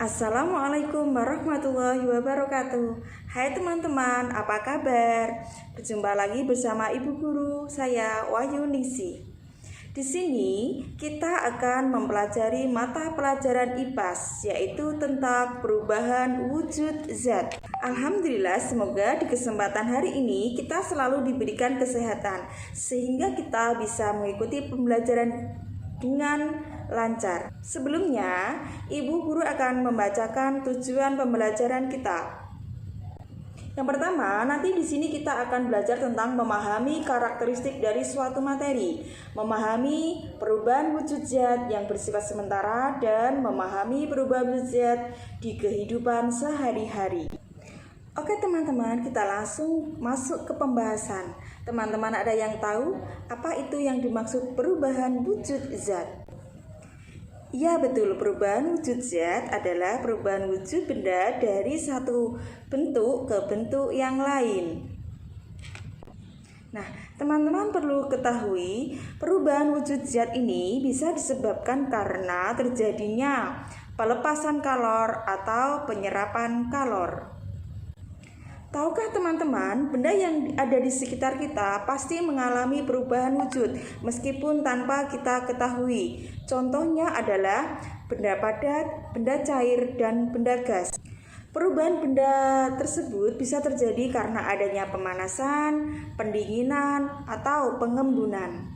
Assalamualaikum warahmatullahi wabarakatuh. Hai teman-teman, apa kabar? Berjumpa lagi bersama Ibu Guru, saya Wahyu Ningsi. Di sini kita akan mempelajari mata pelajaran IPAS, yaitu tentang perubahan wujud zat. Alhamdulillah, semoga di kesempatan hari ini kita selalu diberikan kesehatan, sehingga kita bisa mengikuti pembelajaran dengan lancar. Sebelumnya, Ibu Guru akan membacakan tujuan pembelajaran kita. Yang pertama, nanti di sini kita akan belajar tentang memahami karakteristik dari suatu materi, memahami perubahan wujud zat yang bersifat sementara, dan memahami perubahan wujud zat di kehidupan sehari-hari. Oke teman-teman, kita langsung masuk ke pembahasan. Teman-teman ada yang tahu apa itu yang dimaksud perubahan wujud zat? Ya betul, perubahan wujud zat adalah perubahan wujud benda dari satu bentuk ke bentuk yang lain. Nah, teman-teman perlu ketahui, perubahan wujud zat ini bisa disebabkan karena terjadinya pelepasan kalor atau penyerapan kalor. Tahukah teman-teman, benda yang ada di sekitar kita pasti mengalami perubahan wujud meskipun tanpa kita ketahui. Contohnya adalah benda padat, benda cair, dan benda gas. Perubahan benda tersebut bisa terjadi karena adanya pemanasan, pendinginan, atau pengembunan.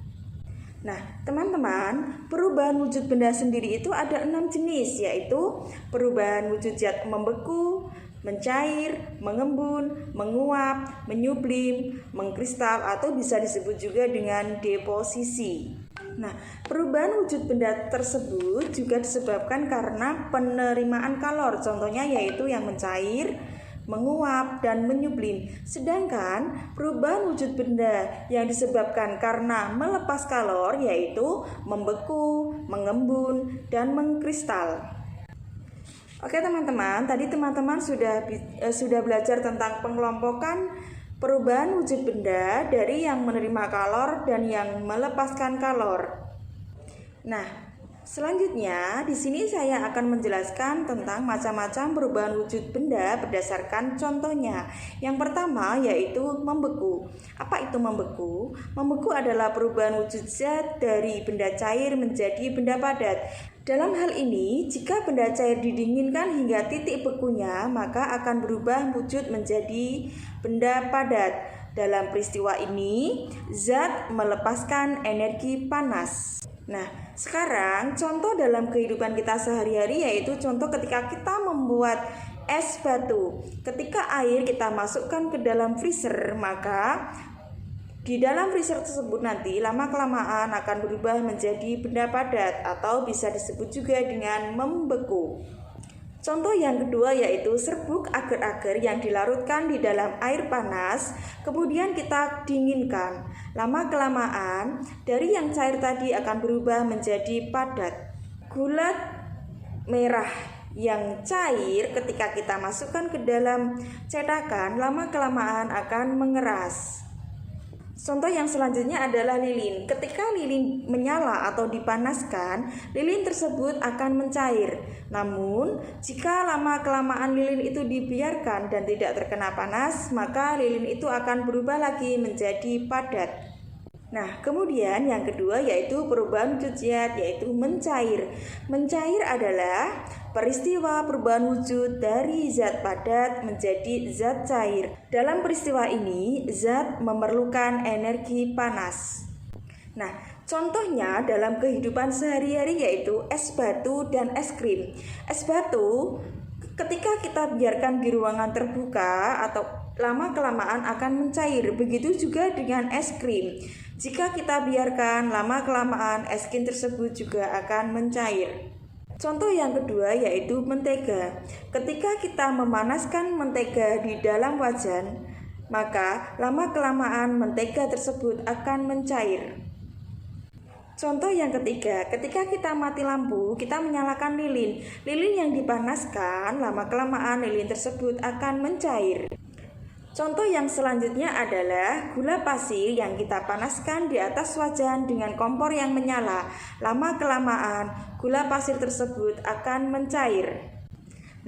Nah, teman-teman, perubahan wujud benda sendiri itu ada 6 jenis, yaitu perubahan wujud zat membeku, mencair, mengembun, menguap, menyublim, mengkristal, atau bisa disebut juga dengan deposisi. Nah, perubahan wujud benda tersebut juga disebabkan karena penerimaan kalor, contohnya yaitu yang mencair, menguap, dan menyublim. Sedangkan perubahan wujud benda yang disebabkan karena melepas kalor yaitu membeku, mengembun, dan mengkristal. Oke teman-teman, tadi teman-teman sudah belajar tentang pengelompokan perubahan wujud benda dari yang menerima kalor dan yang melepaskan kalor. Nah, selanjutnya di sini saya akan menjelaskan tentang macam-macam perubahan wujud benda berdasarkan contohnya. Yang pertama yaitu membeku. Apa itu membeku? Membeku adalah perubahan wujud zat dari benda cair menjadi benda padat. Dalam hal ini, jika benda cair didinginkan hingga titik bekunya, maka akan berubah wujud menjadi benda padat. Dalam peristiwa ini, zat melepaskan energi panas. Nah, sekarang contoh dalam kehidupan kita sehari-hari yaitu contoh ketika kita membuat es batu. Ketika air kita masukkan ke dalam freezer, maka di dalam freezer tersebut nanti lama-kelamaan akan berubah menjadi benda padat atau bisa disebut juga dengan membeku. Contoh yang kedua yaitu serbuk agar-agar yang dilarutkan di dalam air panas, kemudian kita dinginkan. Lama-kelamaan dari yang cair tadi akan berubah menjadi padat. Gula merah yang cair ketika kita masukkan ke dalam cetakan, lama-kelamaan akan mengeras. Contoh yang selanjutnya adalah lilin. Ketika lilin menyala atau dipanaskan, lilin tersebut akan mencair. Namun, jika lama-kelamaan lilin itu dibiarkan dan tidak terkena panas, maka lilin itu akan berubah lagi menjadi padat. Nah, kemudian yang kedua yaitu perubahan wujud zat yaitu mencair. Mencair adalah peristiwa perubahan wujud dari zat padat menjadi zat cair. Dalam peristiwa ini, zat memerlukan energi panas. Nah, contohnya dalam kehidupan sehari-hari yaitu es batu dan es krim. Es batu ketika kita biarkan di ruangan terbuka atau lama-kelamaan akan mencair. Begitu juga dengan es krim. Jika kita biarkan lama-kelamaan, es krim tersebut juga akan mencair. Contoh yang kedua yaitu mentega. Ketika kita memanaskan mentega di dalam wajan, maka lama-kelamaan mentega tersebut akan mencair. Contoh yang ketiga, ketika kita mati lampu, kita menyalakan lilin. Lilin yang dipanaskan, lama-kelamaan lilin tersebut akan mencair. Contoh yang selanjutnya adalah gula pasir yang kita panaskan di atas wajan dengan kompor yang menyala. Lama-kelamaan, gula pasir tersebut akan mencair.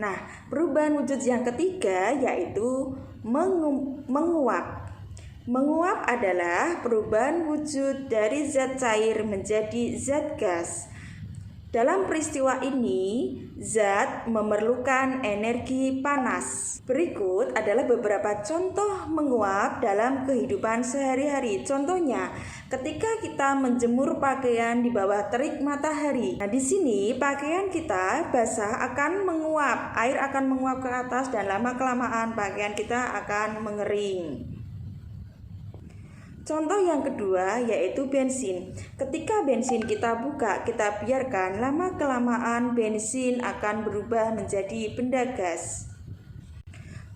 Nah, perubahan wujud yang ketiga yaitu menguap. Menguap adalah perubahan wujud dari zat cair menjadi zat gas. Dalam peristiwa ini, zat memerlukan energi panas. Berikut adalah beberapa contoh menguap dalam kehidupan sehari-hari. Contohnya, ketika kita menjemur pakaian di bawah terik matahari. Nah, di sini pakaian kita basah akan menguap. Air akan menguap ke atas dan lama-kelamaan pakaian kita akan mengering. Contoh yang kedua yaitu bensin. Ketika bensin kita buka, kita biarkan, lama-kelamaan bensin akan berubah menjadi benda gas.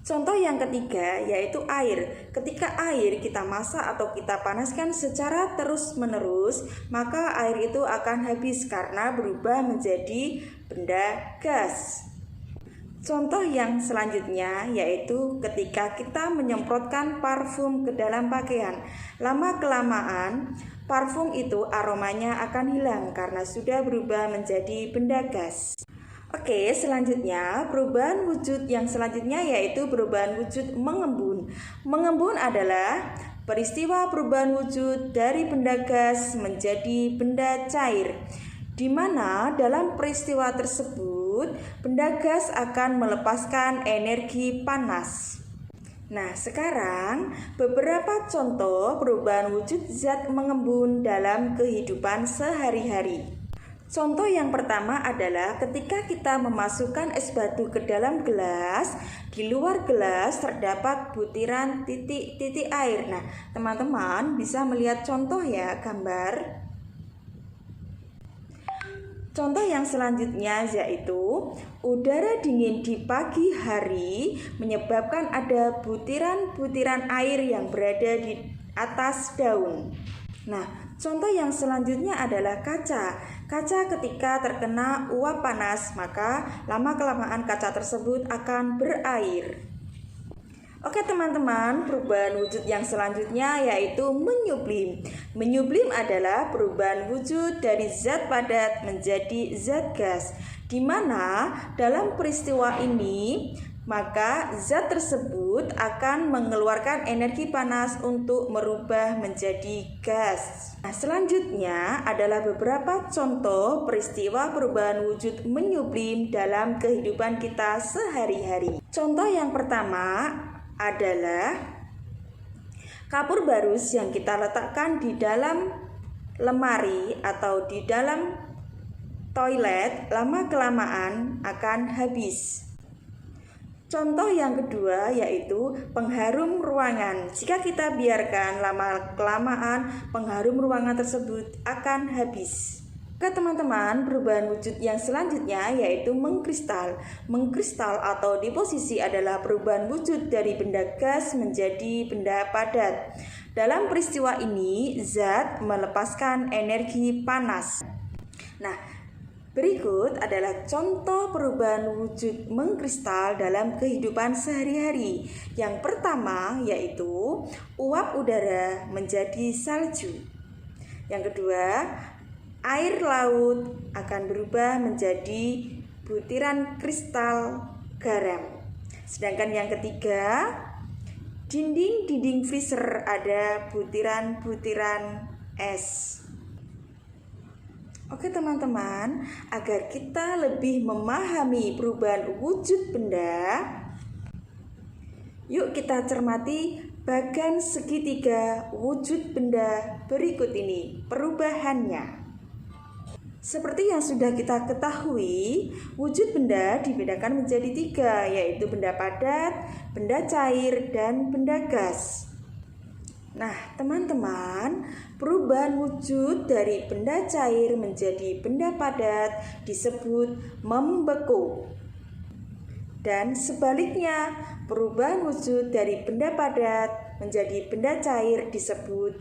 Contoh yang ketiga yaitu air. Ketika air kita masak atau kita panaskan secara terus-menerus, maka air itu akan habis karena berubah menjadi benda gas. Contoh yang selanjutnya yaitu ketika kita menyemprotkan parfum ke dalam pakaian. Lama-kelamaan parfum itu aromanya akan hilang karena sudah berubah menjadi benda gas. Oke, selanjutnya perubahan wujud yang selanjutnya yaitu perubahan wujud mengembun. Mengembun adalah peristiwa perubahan wujud dari benda gas menjadi benda cair, di mana dalam peristiwa tersebut benda gas akan melepaskan energi panas. Nah, sekarang beberapa contoh perubahan wujud zat mengembun dalam kehidupan sehari-hari. Contoh yang pertama adalah ketika kita memasukkan es batu ke dalam gelas, di luar gelas terdapat butiran titik-titik air. Nah, teman-teman bisa melihat contoh ya, gambar. Contoh yang selanjutnya yaitu udara dingin di pagi hari menyebabkan ada butiran-butiran air yang berada di atas daun. Nah, contoh yang selanjutnya adalah kaca. Kaca ketika terkena uap panas, maka lama-kelamaan kaca tersebut akan berair. Oke teman-teman, perubahan wujud yang selanjutnya yaitu menyublim. Menyublim adalah perubahan wujud dari zat padat menjadi zat gas, di mana dalam peristiwa ini maka zat tersebut akan mengeluarkan energi panas untuk merubah menjadi gas. Nah, selanjutnya adalah beberapa contoh peristiwa perubahan wujud menyublim dalam kehidupan kita sehari-hari. Contoh yang pertama adalah kapur barus yang kita letakkan di dalam lemari atau di dalam toilet, lama-kelamaan akan habis. Contoh yang kedua yaitu pengharum ruangan. Jika kita biarkan lama-kelamaan, pengharum ruangan tersebut akan habis. Oke teman-teman, perubahan wujud yang selanjutnya yaitu mengkristal. Mengkristal atau deposisi adalah perubahan wujud dari benda gas menjadi benda padat. Dalam peristiwa ini, zat melepaskan energi panas. Nah, berikut adalah contoh perubahan wujud mengkristal dalam kehidupan sehari-hari. Yang pertama yaitu uap udara menjadi salju. Yang kedua, air laut akan berubah menjadi butiran kristal garam. Sedangkan yang ketiga, dinding-dinding freezer ada butiran-butiran es. Oke teman-teman, agar kita lebih memahami perubahan wujud benda, yuk kita cermati bagan segitiga wujud benda berikut ini, perubahannya. Seperti yang sudah kita ketahui, wujud benda dibedakan menjadi 3, yaitu benda padat, benda cair, dan benda gas. Nah, teman-teman, perubahan wujud dari benda cair menjadi benda padat disebut membeku. Dan sebaliknya, perubahan wujud dari benda padat menjadi benda cair disebut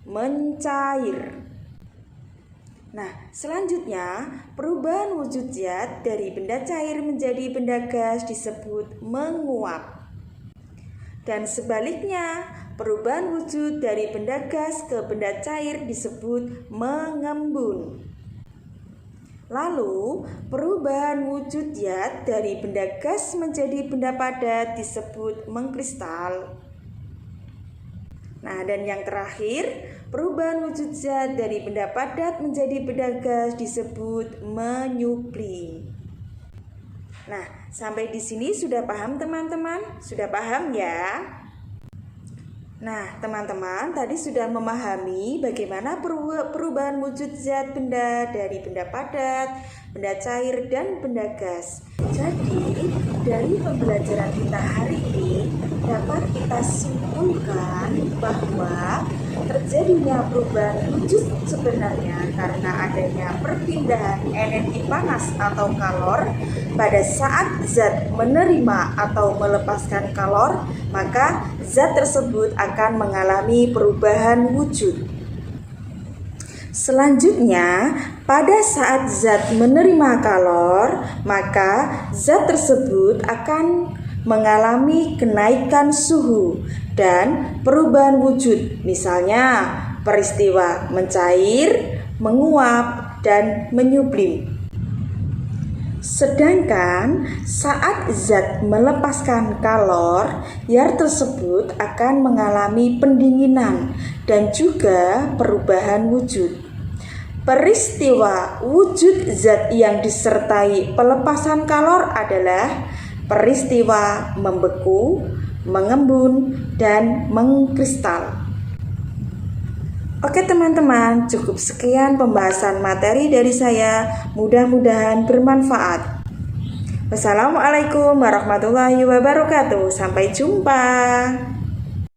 mencair. Nah, selanjutnya perubahan wujud zat dari benda cair menjadi benda gas disebut menguap. Dan sebaliknya, perubahan wujud dari benda gas ke benda cair disebut mengembun. Lalu, perubahan wujud zat dari benda gas menjadi benda padat disebut mengkristal. Nah, dan yang terakhir, perubahan wujud zat dari benda padat menjadi benda gas disebut menyublim. Nah, sampai di sini sudah paham teman-teman? Sudah paham ya? Nah, teman-teman tadi sudah memahami bagaimana perubahan wujud zat benda dari benda padat, benda cair, dan benda gas. Jadi, dari pembelajaran kita hari ini dapat kita simpulkan bahwa terjadinya perubahan wujud sebenarnya karena adanya perpindahan energi panas atau kalor pada saat zat menerima atau melepaskan kalor, maka zat tersebut akan mengalami perubahan wujud. Selanjutnya, pada saat zat menerima kalor, maka zat tersebut akan mengalami kenaikan suhu dan perubahan wujud, misalnya peristiwa mencair, menguap, dan menyublim. Sedangkan saat zat melepaskan kalor, zat tersebut akan mengalami pendinginan dan juga perubahan wujud. Peristiwa wujud zat yang disertai pelepasan kalor adalah peristiwa membeku, mengembun, dan mengkristal. Oke teman-teman, cukup sekian pembahasan materi dari saya. Mudah-mudahan bermanfaat. Wassalamualaikum warahmatullahi wabarakatuh. Sampai jumpa.